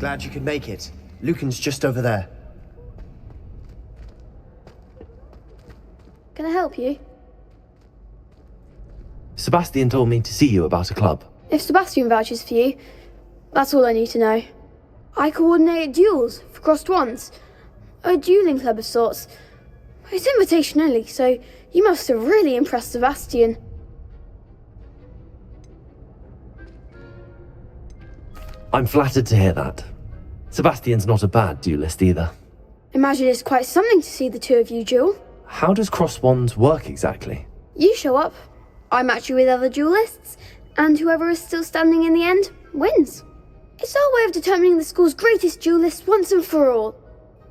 Glad you could make it. Lucan's just over there. Can I help you? Sebastian told me to see you about a club. If Sebastian vouches for you, that's all I need to know. I coordinate duels for crossed wands. A dueling club of sorts. It's invitation only, so you must have really impressed Sebastian. I'm flattered to hear that. Sebastian's not a bad duelist either. Imagine it's quite something to see the two of you duel. How does cross wands work exactly? You show up, I match you with other duelists, and whoever is still standing in the end wins. It's our way of determining the school's greatest duelist once and for all.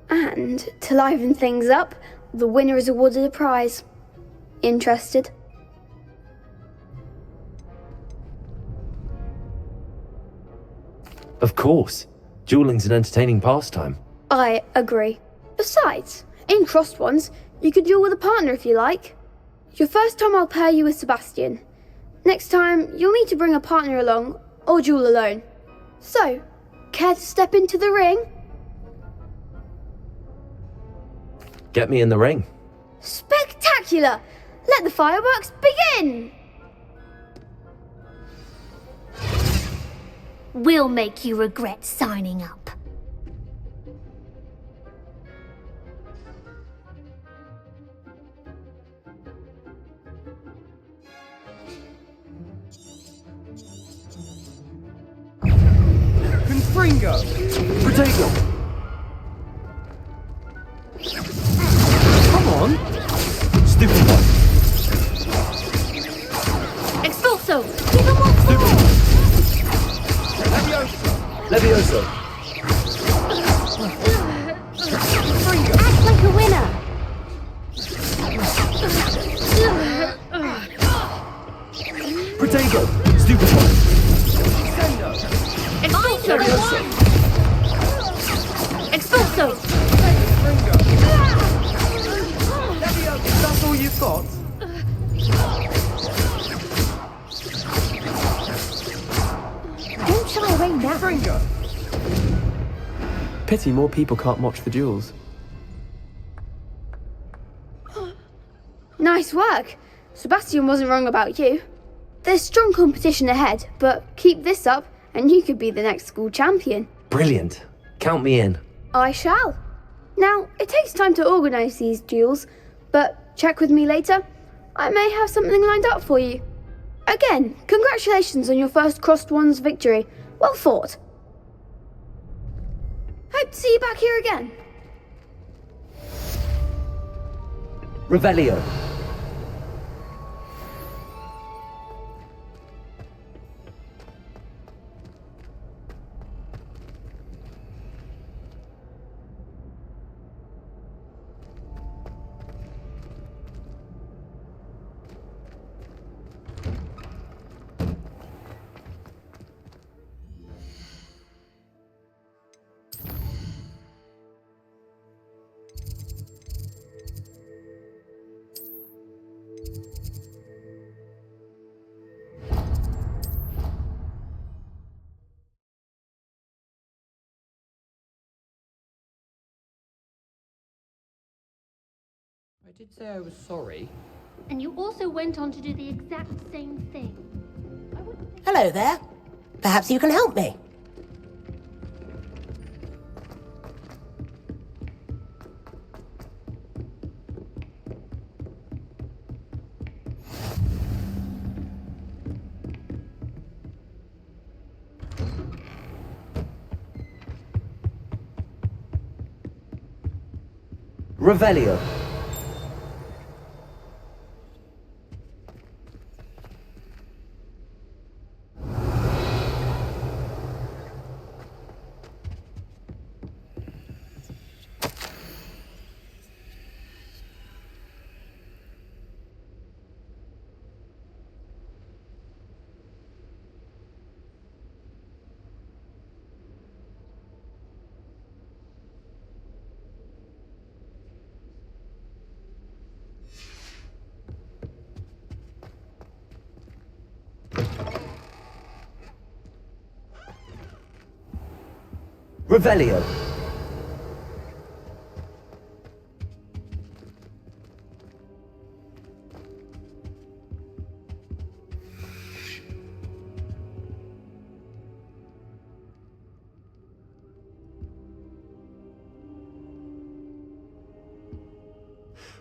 And to liven things up, the winner is awarded a prize. Interested? Of course. Dueling's an entertaining pastime. I agree. Besides, in crossed ones, you could duel with a partner if you like. Your first time I'll pair you with Sebastian. Next time, you'll need to bring a partner along, or duel alone. So, care to step into the ring? Get me in the ring. Spectacular! Let the fireworks begin! We'll make you regret signing up. Confringo! Potato! Come on! Stupid one! Expulso! Stupid one! Levioso! Act like a winner! Potato! Stupid one! Expulso! Expulso! That's all you've got? Don't shy away now. Fringo! Pity more people can't watch the duels. Nice work. Sebastian wasn't wrong about you. There's strong competition ahead, but keep this up and you could be the next school champion. Brilliant. Count me in. I shall. Now, it takes time to organise these duels, but check with me later. I may have something lined up for you. Again, congratulations on your first crossed wands victory. Well fought. Hope to see you back here again. Revelio. I did say I was sorry. And you also went on to do the exact same thing. Hello there. Perhaps you can help me. Revelio. Revelio.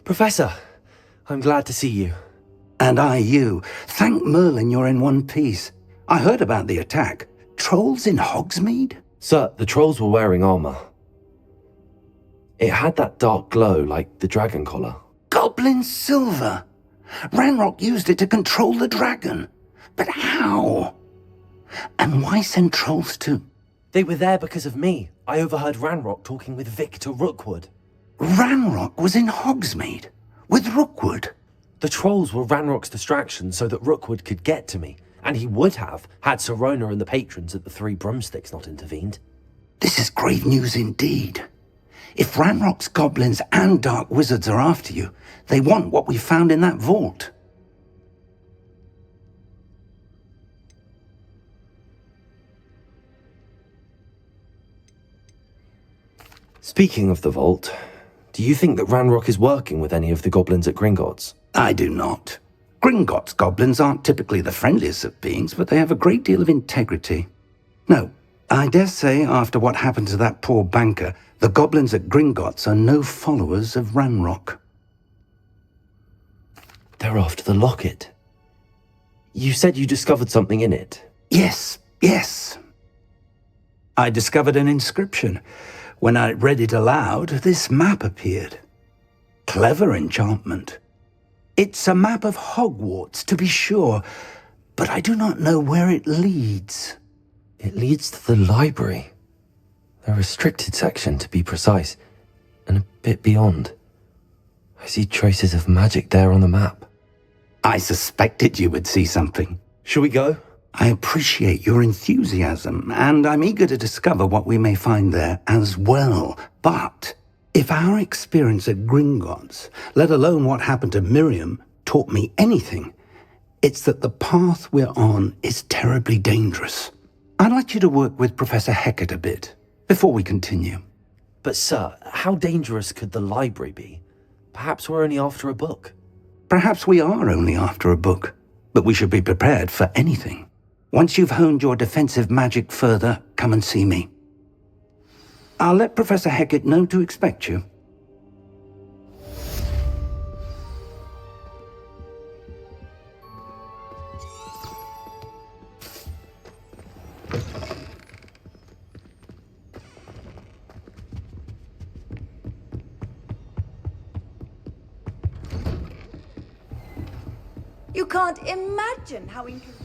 Professor, I'm glad to see you. And I you. Thank Merlin you're in one piece. I heard about the attack. Trolls in Hogsmeade? Sir, the trolls were wearing armor. It had that dark glow like the dragon collar. Goblin silver. Ranrock used it to control the dragon. But how? And why send trolls too? They were there because of me. I overheard Ranrock talking with Victor Rookwood. Ranrock was in Hogsmeade? With Rookwood? The trolls were Ranrock's distraction so that Rookwood could get to me. And he would have, had Sirona and the patrons at the Three Broomsticks not intervened. This is grave news indeed. If Ranrock's goblins and dark wizards are after you, they want what we found in that vault. Speaking of the vault, do you think that Ranrock is working with any of the goblins at Gringotts? I do not. Gringotts goblins aren't typically the friendliest of beings, but they have a great deal of integrity. No, I dare say after what happened to that poor banker, the goblins at Gringotts are no followers of Ranrock. They're after the locket. You said you discovered something in it. Yes. I discovered an inscription. When I read it aloud, this map appeared. Clever enchantment. It's a map of Hogwarts, to be sure, but I do not know where it leads. It leads to the library. The restricted section, to be precise, and a bit beyond. I see traces of magic there on the map. I suspected you would see something. Shall we go? I appreciate your enthusiasm, and I'm eager to discover what we may find there as well. But if our experience at Gringotts, let alone what happened to Miriam, taught me anything, it's that the path we're on is terribly dangerous. I'd like you to work with Professor Hecat a bit, before we continue. But sir, how dangerous could the library be? Perhaps we're only after a book. Perhaps we are only after a book, but we should be prepared for anything. Once you've honed your defensive magic further, come and see me. I'll let Professor Hecat know to expect you. You can't imagine how inconvenient.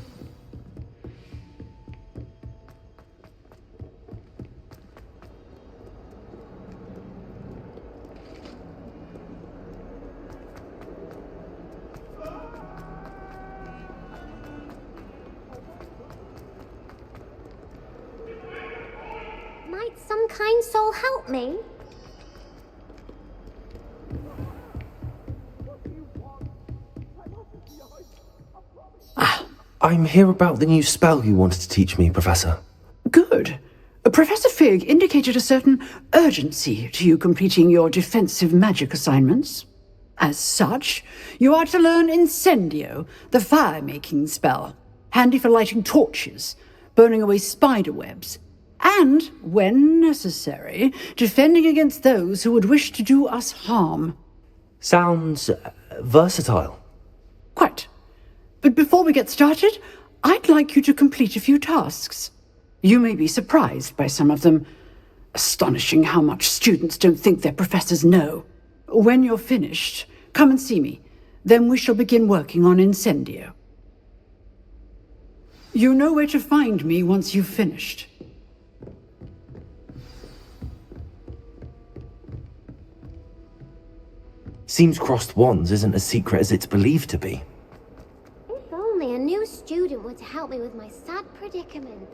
Might some kind soul help me? I'm here about the new spell you wanted to teach me, Professor. Good. Professor Fig indicated a certain urgency to you completing your defensive magic assignments. As such, you are to learn Incendio, the fire-making spell, handy for lighting torches, burning away spider webs, and, when necessary, defending against those who would wish to do us harm. Sounds versatile. Quite. But before we get started, I'd like you to complete a few tasks. You may be surprised by some of them. Astonishing how much students don't think their professors know. When you're finished, come and see me. Then we shall begin working on Incendio. You know where to find me once you've finished. Seems crossed wands isn't as secret as it's believed to be. If only a new student were to help me with my sad predicament.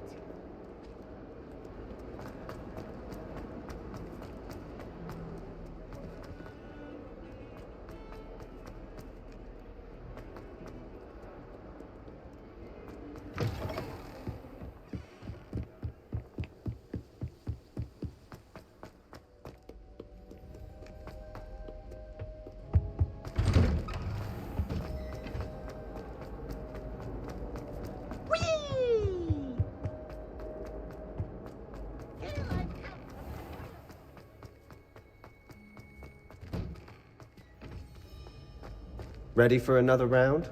Ready for another round?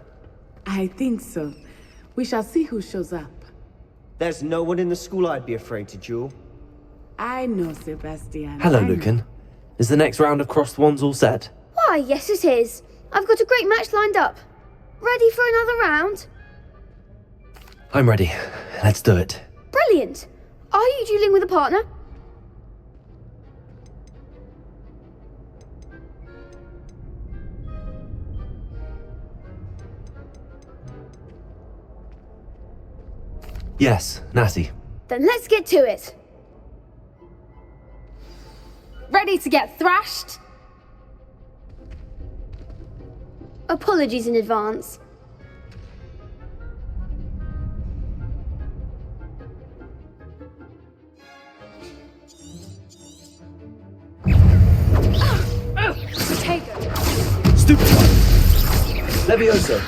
I think so. We shall see who shows up. There's no one in the school I'd be afraid to duel. I know, Sebastian. Hello, I know. Lucan. Is the next round of crossed wands all set? Why, yes it is. I've got a great match lined up. Ready for another round? I'm ready. Let's do it. Brilliant. Are you dueling with a partner? Yes, Natty. Then let's get to it. Ready to get thrashed? Apologies in advance. Stupefy! Levioso!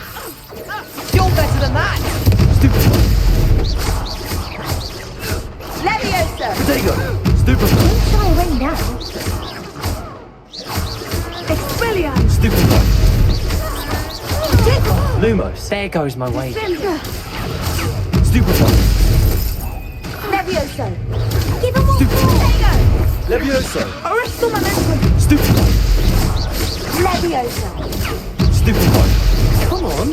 You're better than that! Stupefy! Leviosa! Protego! Stupefy! Fly away now. Expelliarmus! Stupefy! Lumos! There goes my way. Stupefy! Levioso! Give him all Protego! Levioso! Arresto momentum! Stupefy! Leviosa! Stupefy! Come on!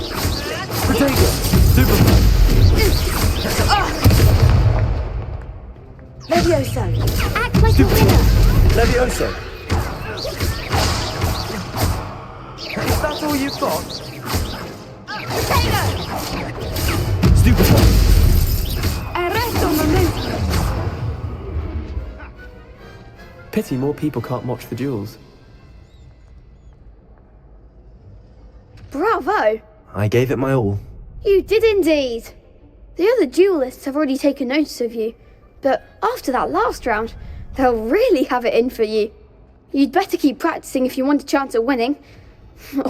Protego! Stupefy! Levioso! act like a winner. Levioso! Is that all you've got? Protego! Stupefy! Arresto momentum! Pity more people can't watch the duels. Bravo! I gave it my all. You did indeed. The other duelists have already taken notice of you, but after that last round, they'll really have it in for you. You'd better keep practicing if you want a chance at winning,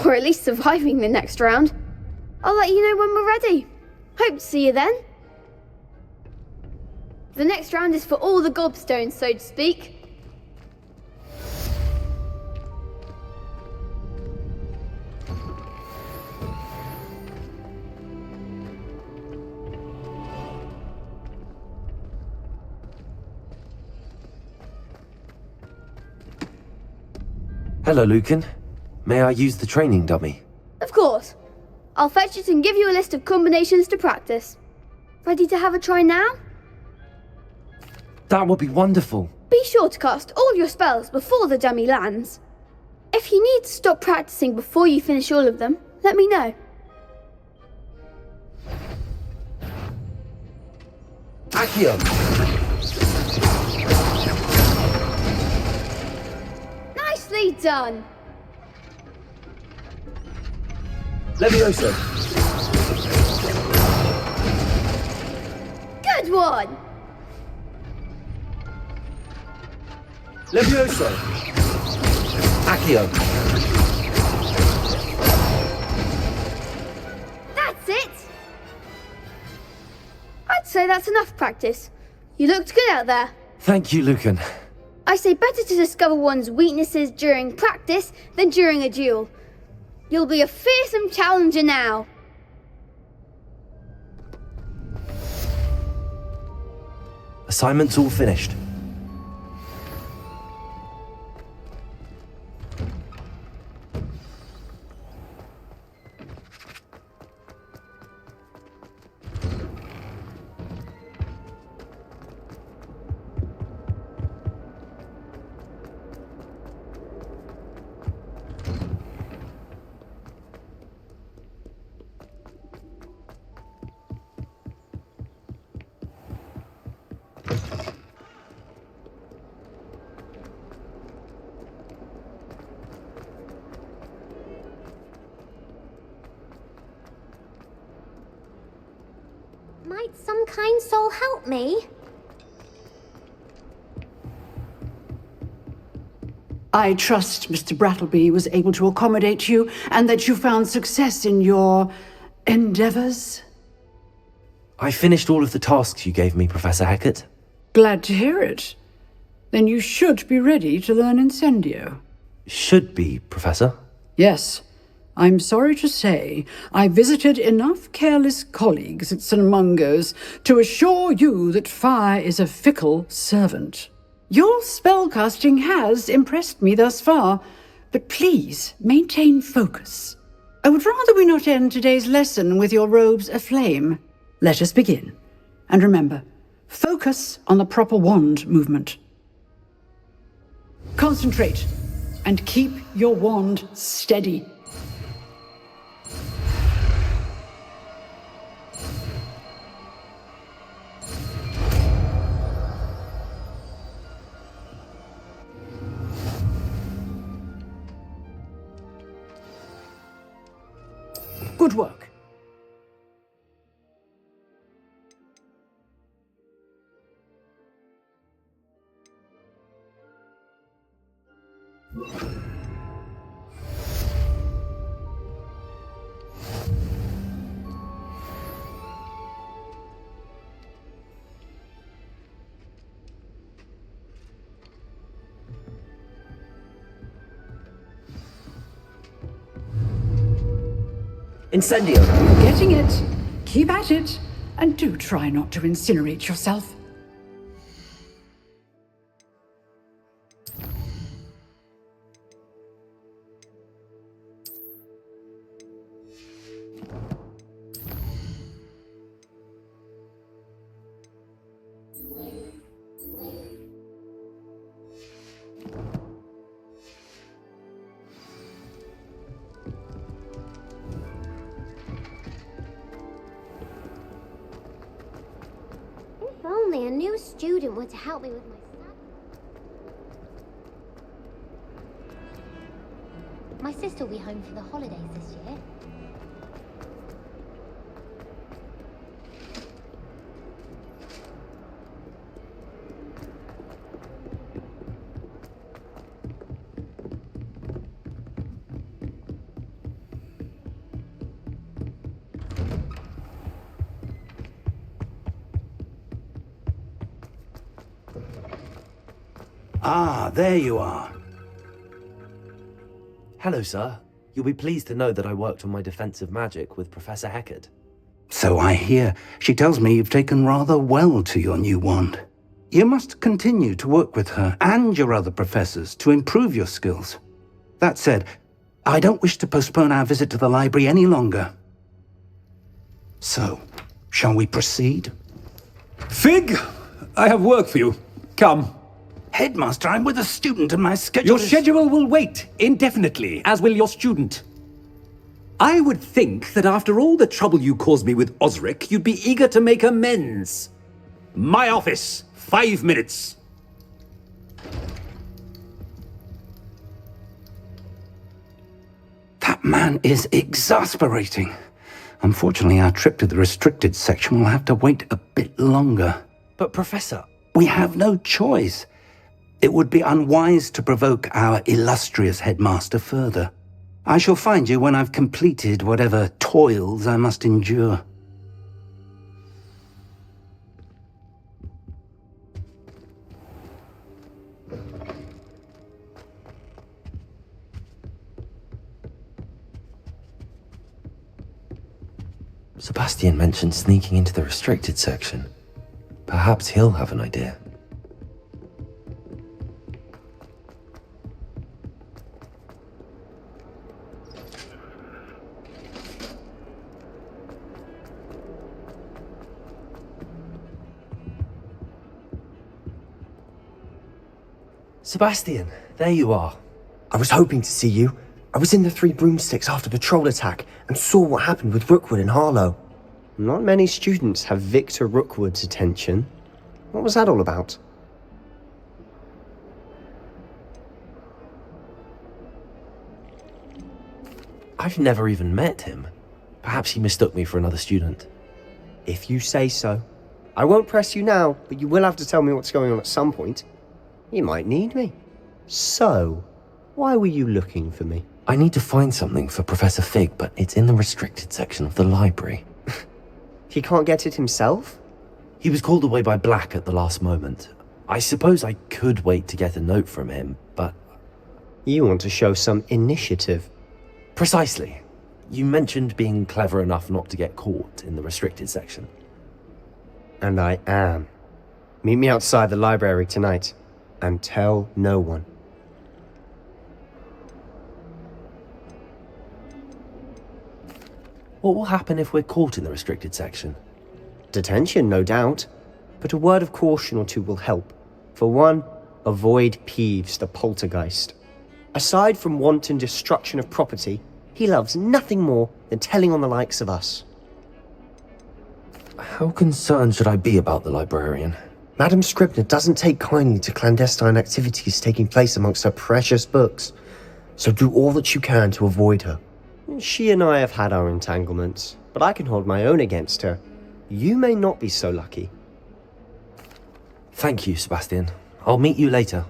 or at least surviving the next round. I'll let you know when we're ready. Hope to see you then. The next round is for all the gobstones, so to speak. Hello, Lucan. May I use the training dummy? Of course. I'll fetch it and give you a list of combinations to practice. Ready to have a try now? That would be wonderful. Be sure to cast all your spells before the dummy lands. If you need to stop practicing before you finish all of them, let me know. Accio! Nicely done. Levioso! Good one. Levioso! Accio! That's it. I'd say that's enough practice. You looked good out there. Thank you, Lucan. I say better to discover one's weaknesses during practice than during a duel. You'll be a fearsome challenger now. Assignment's all finished. kind soul help me? I trust Mr. Brattleby was able to accommodate you and that you found success in your endeavors. I finished all of the tasks you gave me, Professor Hackett. Glad to hear it. Then you should be ready to learn Incendio. Should be, Professor. Yes. I'm sorry to say, I visited enough careless colleagues at St. Mungo's to assure you that fire is a fickle servant. Your spellcasting has impressed me thus far, but please maintain focus. I would rather we not end today's lesson with your robes aflame. Let us begin. And remember, focus on the proper wand movement. Concentrate, and keep your wand steady. Good work. Incendio! You're getting it. Keep at it. And do try not to incinerate yourself. If only a new student were to help me with my sad... My sister will be home for the holidays this year. Ah, there you are. Hello, sir. You'll be pleased to know that I worked on my defensive magic with Professor Hackett. So I hear. She tells me you've taken rather well to your new wand. You must continue to work with her and your other professors to improve your skills. That said, I don't wish to postpone our visit to the library any longer. So, shall we proceed? Fig, I have work for you. Come. Headmaster, I'm with a student and my schedule Your is... schedule will wait indefinitely, as will your student. I would think that after all the trouble you caused me with Osric, you'd be eager to make amends. My office, 5 minutes. That man is exasperating. Unfortunately, our trip to the restricted section will have to wait a bit longer. But, Professor... We have no choice. It would be unwise to provoke our illustrious headmaster further. I shall find you when I've completed whatever toils I must endure. Sebastian mentioned sneaking into the restricted section. Perhaps he'll have an idea. Sebastian, there you are. I was hoping to see you. I was in the Three Broomsticks after the troll attack and saw what happened with Rookwood and Harlow. Not many students have Victor Rookwood's attention. What was that all about? I've never even met him. Perhaps he mistook me for another student. If you say so. I won't press you now, but you will have to tell me what's going on at some point. You might need me. So, why were you looking for me? I need to find something for Professor Fig, but it's in the restricted section of the library. He can't get it himself? He was called away by Black at the last moment. I suppose I could wait to get a note from him, but... You want to show some initiative. Precisely. You mentioned being clever enough not to get caught in the restricted section. And I am. Meet me outside the library tonight, and tell no one. What will happen if we're caught in the restricted section? Detention, no doubt. But a word of caution or two will help. For one, avoid Peeves the poltergeist. Aside from wanton destruction of property, he loves nothing more than telling on the likes of us. How concerned should I be about the librarian? Madam Scribner doesn't take kindly to clandestine activities taking place amongst her precious books, so do all that you can to avoid her. She and I have had our entanglements, but I can hold my own against her. You may not be so lucky. Thank you, Sebastian. I'll meet you later.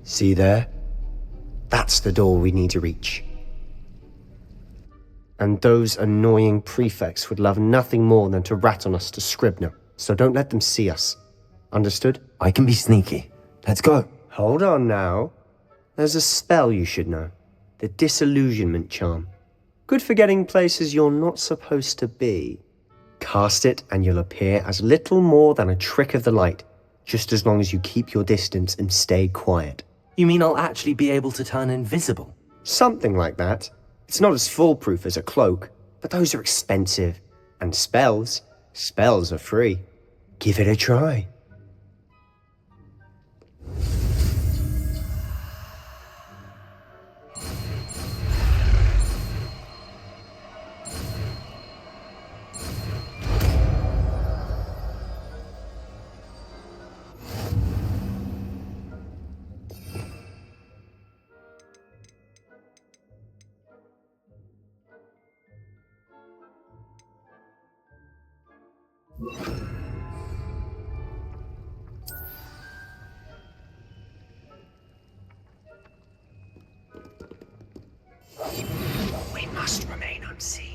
See there? That's the door we need to reach. And those annoying prefects would love nothing more than to rat on us to Scribner, so don't let them see us. Understood? I can be sneaky. Let's go. Hold on now. There's a spell you should know. The Disillusionment Charm. Good for getting places you're not supposed to be. Cast it and you'll appear as little more than a trick of the light, just as long as you keep your distance and stay quiet. You mean I'll actually be able to turn invisible? Something like that. It's not as foolproof as a cloak, but those are expensive. And spells are free. Give it a try. We must remain unseen.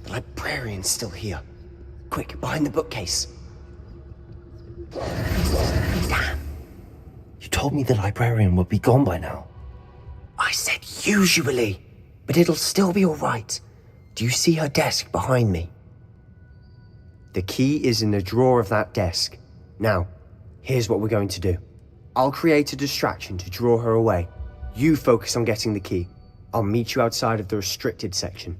The librarian's still here. Quick, behind the bookcase. Damn. You told me the librarian would be gone by now. I said usually, but it'll still be all right. Do you see her desk behind me? The key is in the drawer of that desk. Now, here's what we're going to do. I'll create a distraction to draw her away. You focus on getting the key. I'll meet you outside of the restricted section.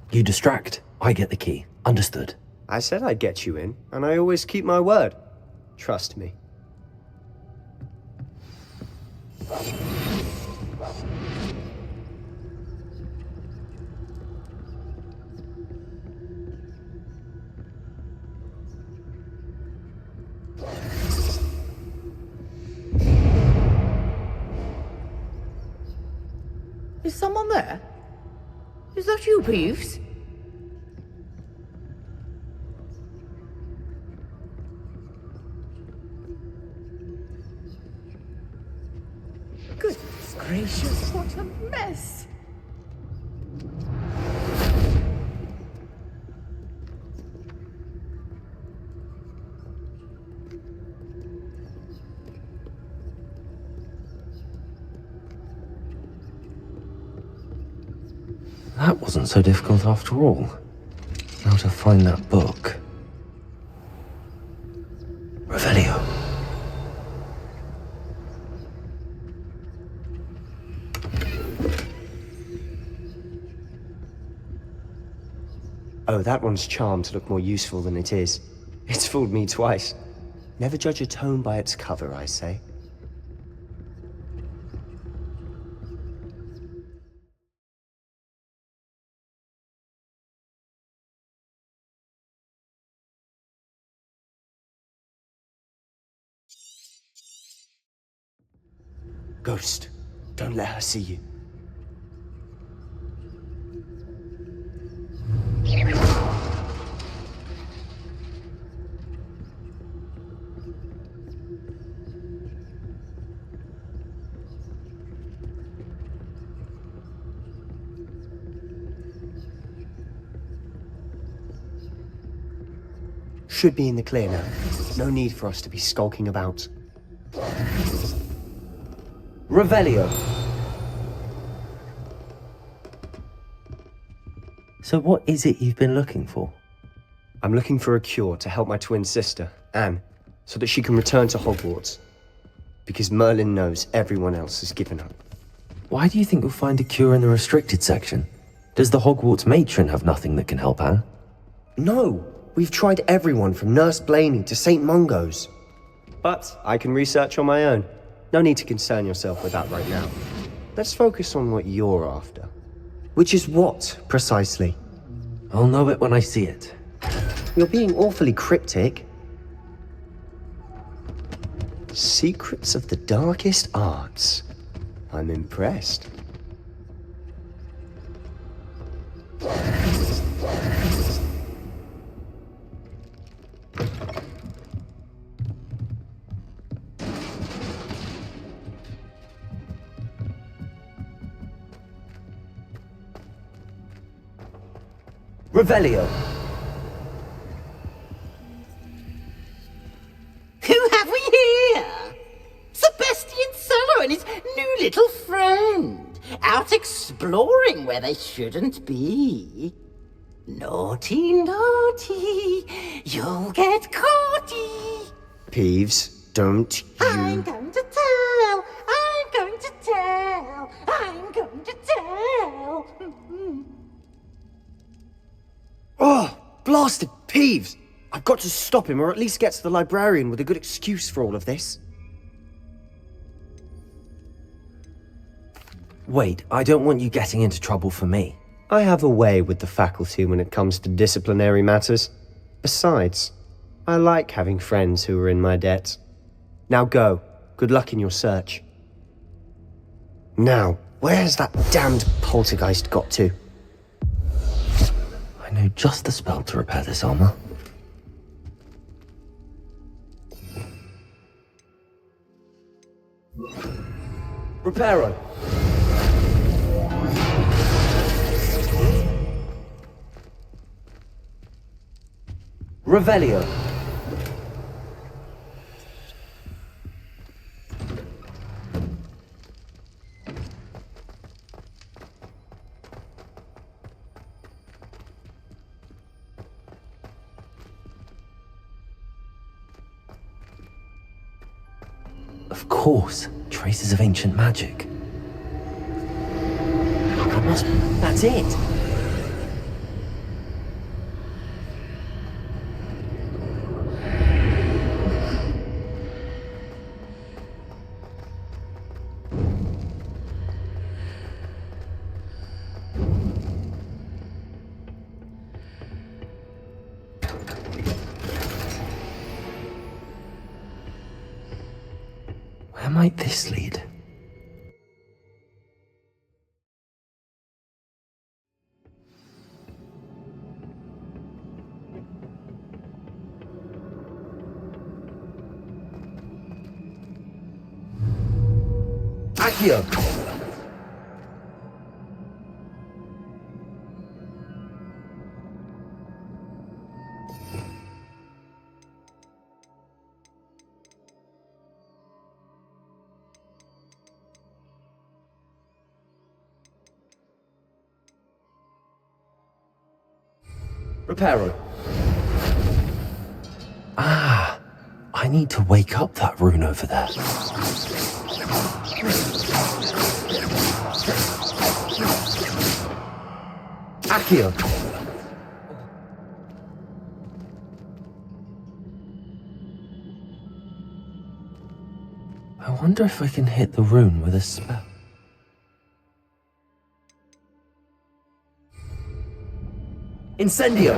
You distract, I get the key. Understood. I said I'd get you in, and I always keep my word. Trust me. someone there? Is that you, Peeves? Goodness gracious, what a mess! That wasn't so difficult after all. Now to find that book. Revelio. Oh, that one's charmed to look more useful than it is. It's fooled me twice. Never judge a tome by its cover, I say. Ghost, don't let her see you. Should be in the clear now. No need for us to be skulking about. Revelio. So what is it you've been looking for? I'm looking for a cure to help my twin sister, Anne, so that she can return to Hogwarts. Because Merlin knows everyone else has given up. Why do you think you'll find a cure in the restricted section? Does the Hogwarts matron have nothing that can help Anne? No! We've tried everyone from Nurse Blaney to St. Mungo's. But I can research on my own. No need to concern yourself with that right now. Let's focus on what you're after. Which is what, precisely? I'll know it when I see it. You're being awfully cryptic. Secrets of the darkest arts. I'm impressed. Revelio. Who have we here? Sebastian Solo and his new little friend, out exploring where they shouldn't be. Naughty, naughty, you'll get caughty. Peeves, don't you... I'm going to tell, I'm going to tell, I'm going to tell. Oh, blasted Peeves! I've got to stop him, or at least get to the librarian with a good excuse for all of this. Wait, I don't want you getting into trouble for me. I have a way with the faculty when it comes to disciplinary matters. Besides, I like having friends who are in my debt. Now go. Good luck in your search. Now, where's that damned poltergeist got to? I know just the spell to repair this armor. Reparo. Revelio. Of course, traces of ancient magic. That's it. Where might this lead? Accio! Reparo. Ah, I need to wake up that rune over there. Accio. I wonder if I can hit the rune with a spell. Incendio!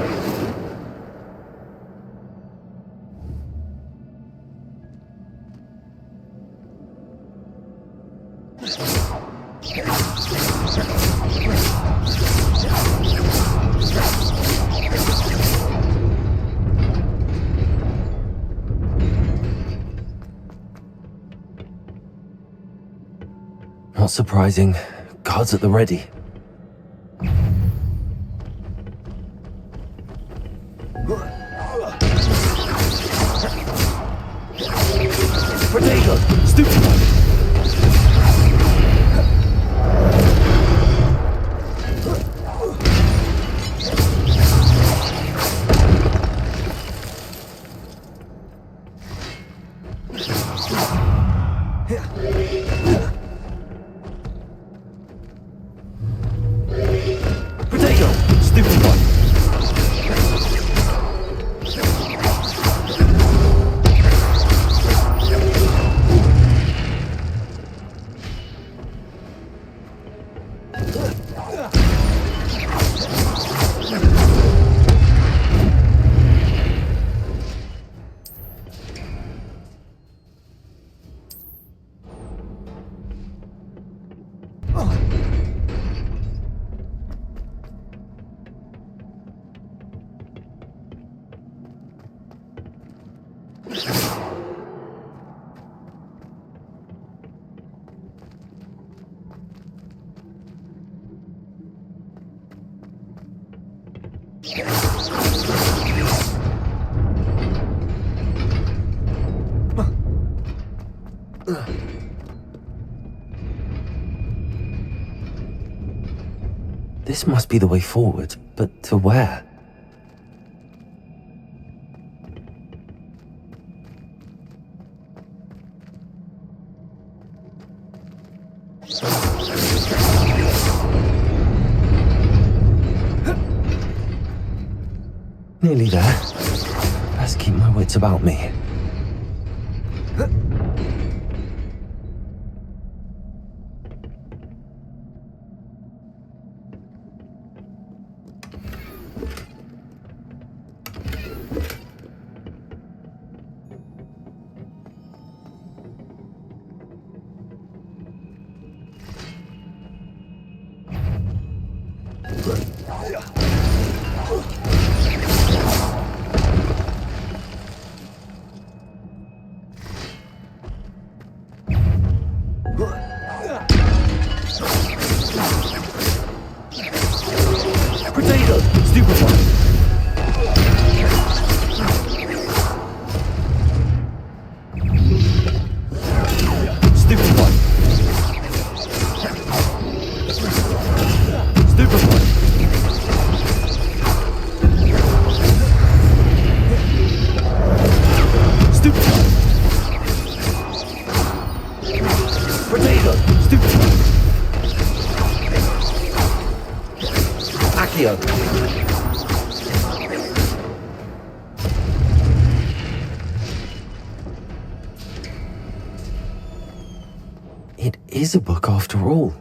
Not surprising. Guards at the ready. Potato! Stupid one! Potato! Stupid one! This must be the way forward, but to where? Nearly there. Best keep my wits about me. Potato! Stupid one! Stupid one! Stupid one! Stupid one! Potato! Stupid one! Accio! It is a book after all.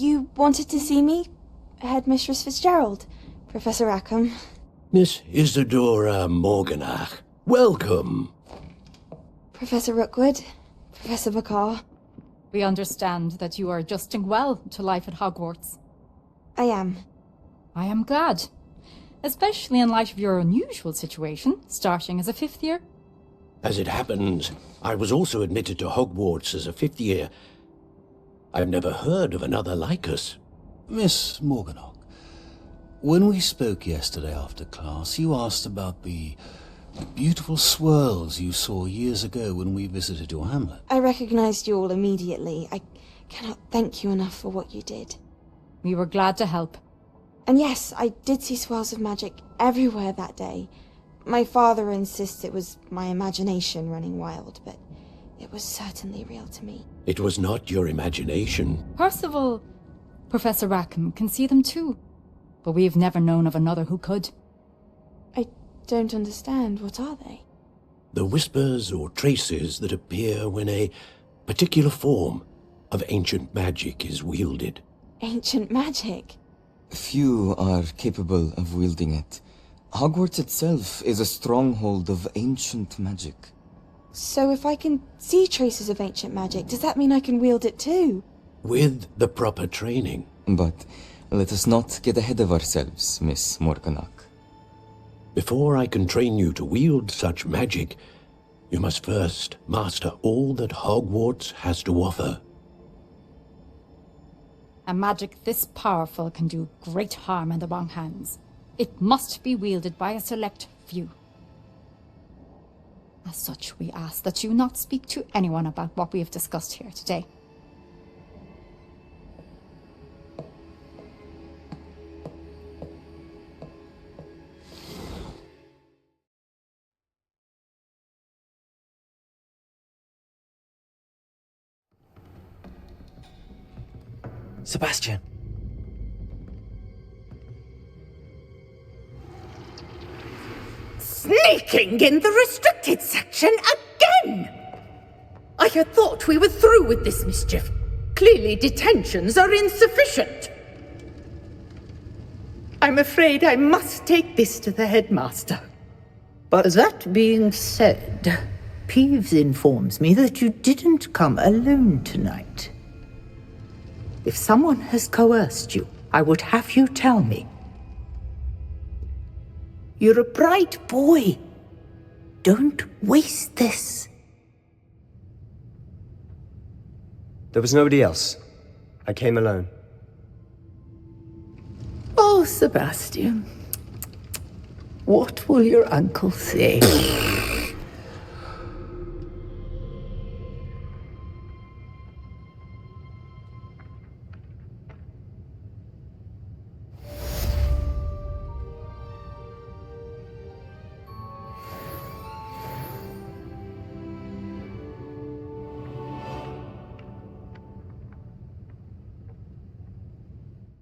You wanted to see me? Headmistress Fitzgerald, Professor Rackham. Miss Isadora Morganach, welcome. Professor Rookwood, Professor Bakar. We understand that you are adjusting well to life at Hogwarts. I am. I am glad. Especially in light of your unusual situation, starting as a 5th year. As it happens, I was also admitted to Hogwarts as a 5th year. I've never heard of another like us. Miss Morganach, when we spoke yesterday after class, you asked about the beautiful swirls you saw years ago when we visited your hamlet. I recognized you all immediately. I cannot thank you enough for what you did. We were glad to help. And yes, I did see swirls of magic everywhere that day. My father insists it was my imagination running wild, but it was certainly real to me. It was not your imagination. Percival, Professor Rackham can see them too. But we've never known of another who could. I don't understand. What are they? The whispers or traces that appear when a particular form of ancient magic is wielded. Ancient magic? Few are capable of wielding it. Hogwarts itself is a stronghold of ancient magic. So if I can see traces of ancient magic, does that mean I can wield it too? With the proper training. But let us not get ahead of ourselves, Miss Morganach. Before I can train you to wield such magic, you must first master all that Hogwarts has to offer. A magic this powerful can do great harm in the wrong hands. It must be wielded by a select few. As such, we ask that you not speak to anyone about what we have discussed here today. Sebastian. Sneaking in the restricted section again! I had thought we were through with this mischief. Clearly detentions are insufficient. I'm afraid I must take this to the headmaster. But that being said, Peeves informs me that you didn't come alone tonight. If someone has coerced you, I would have you tell me. You're a bright boy. Don't waste this. There was nobody else. I came alone. Oh, Sebastian. What will your uncle say?